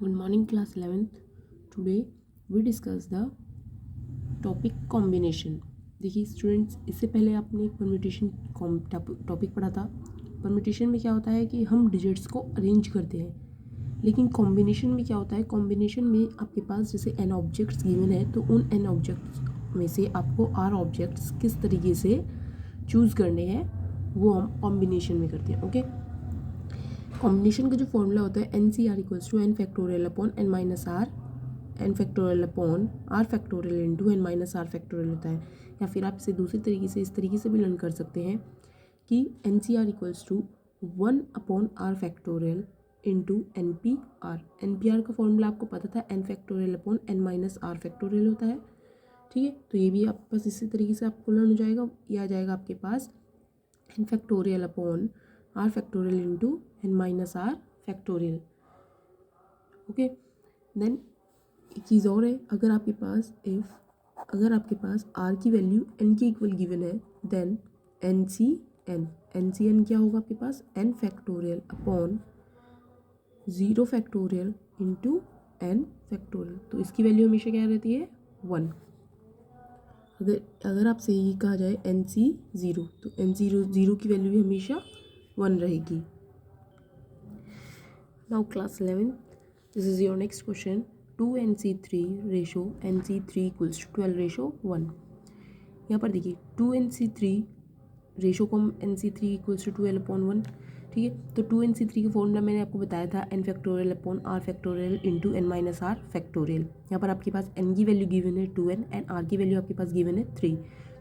Good morning, class 11th. Today we discuss the topic combination. देखिए students, इससे पहले आपने परम्यूटेशन टॉपिक पढ़ा था. परम्यूटेशन में क्या होता है कि हम डिजिट्स को अरेंज करते हैं, लेकिन कॉम्बिनेशन में क्या होता है, कॉम्बिनेशन में आपके पास जैसे n ऑब्जेक्ट्स गिवन है तो उन n ऑब्जेक्ट्स में से आपको r ऑब्जेक्ट्स किस तरीके से चूज़ करने हैं वो हम कॉम्बिनेशन में करते हैं. ओके, कॉम्बिनेशन का जो फॉर्मूला होता है n c r equals to n factorial upon n minus r n factorial upon are factorial into N minus are factorial होता है. या फिर आप इसे दूसरी तरीके से इस तरीके से भी लर्न कर सकते हैं कि n c r equals to 1 upon are factorial into n p r. N p r का फॉर्मूला आपको पता था, n factorial upon n minus are factorial होता है. ठीक है, तो ये भी आपके पास इसी तरीके से आपको लर्न हो जाएगा. ये आ जाएगा आपके पास N factorial upon are factorial into N minus are factorial. Okay, then एक चीज़ और है, अगर आपके पास आर की वैल्यू एन के इक्वल गिवन है देन एन सी एन क्या होगा आपके पास, N factorial upon 0 factorial into N factorial. तो इसकी वैल्यू हमेशा क्या रहती है, 1. अगर आपसे ये कहा जाए एन सी 0 तो एन ज़ीरो की वैल्यू भी हमेशा 1 रहेगी. Now class 11, this is your next question. 2nc3 ratio nc3 equals to 12 ratio 1. यहाँ पर देखिए 2nc3 रेशो को हम nc3 इक्वल्स टू 12 अपॉन 1. ठीक है, तो 2nc3 का फॉर्मूला मैंने आपको बताया था n factorial upon r factorial into n minus r factorial. यहाँ पर आपके पास n की वैल्यू गिवन है 2n एंड r की वैल्यू आपके पास गिवन है 3.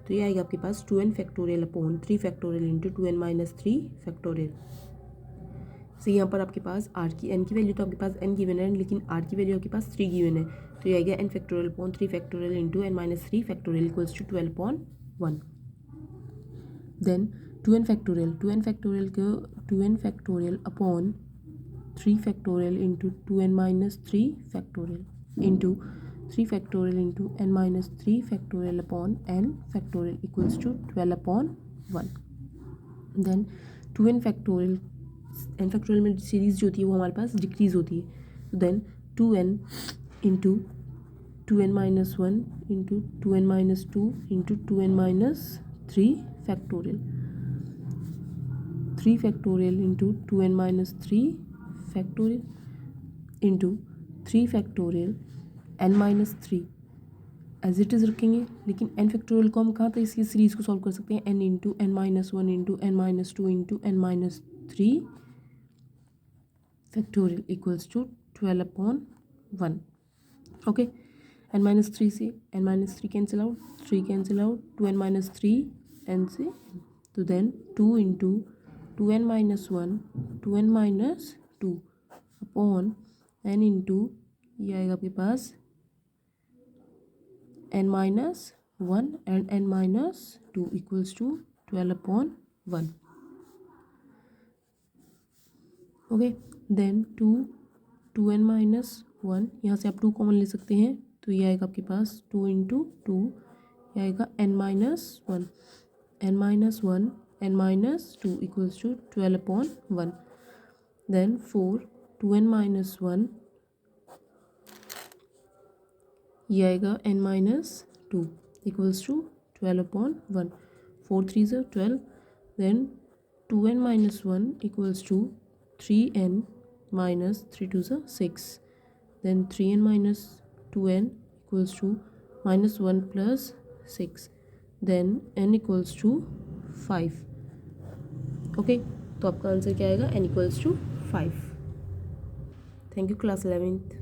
तो ये आएगा आपके पास 2n factorial upon 3 factorial into 2n minus 3 factorial. तो यहाँ पर आपके पास n की वैल्यू तो आपके पास n गिवन है, लेकिन r की वैल्यू आपके पास 3 गिवन है. तो ये आएगा n factorial upon 3 factorial into n minus 3 factorial equals to 12 upon 1. Then 2n factorial upon 3 factorial into 2n minus 3 factorial into 3 factorial into n minus 3 factorial upon n factorial equals to 12 upon 1. Then 2n factorial n factorial में series जो होती है वो हमारे पास decreases होती है. Then 2n into 2n minus 1 into 2n minus 2 into 2n minus 3 factorial. 3 factorial into 2n minus 3 factorial into 3 factorial n minus 3 as it is रखेंगे. लेकिन n फैक्टोरियल को हम कहाँ तक इसकी सीरीज़ को सॉल्व कर सकते हैं, n into n minus 1 into n minus 2 into n minus 3 factorial equals to 12 upon 1. Okay, n minus 3 से n minus 3 cancel out, 3 cancel out, 2n minus 3 n से. तो then 2 into 2n minus 1 2n minus 2 upon n into ये आएगा आपके पास n minus 1 and n minus 2 equals to 12 upon 1. Okay, then 2n minus 1, यहाँ से आप 2 कॉमन ले सकते हैं तो ये आएगा आपके पास 2 इंटू 2, ये आएगा n minus 1 n minus 1 n minus 2 equals to 12 upon 1. Then 4 2n minus 1 ये आएगा n minus 2 equals to 12 upon 1. 4 3 ज़ा 12. Then 2n minus 1 equals to 3n minus 3 2 is 6. Then 3n minus 2n equals to minus 1 plus 6. Then n equals to 5. Okay, तो आपका answer क्या आएगा, n equals to 5. Thank you class 11th.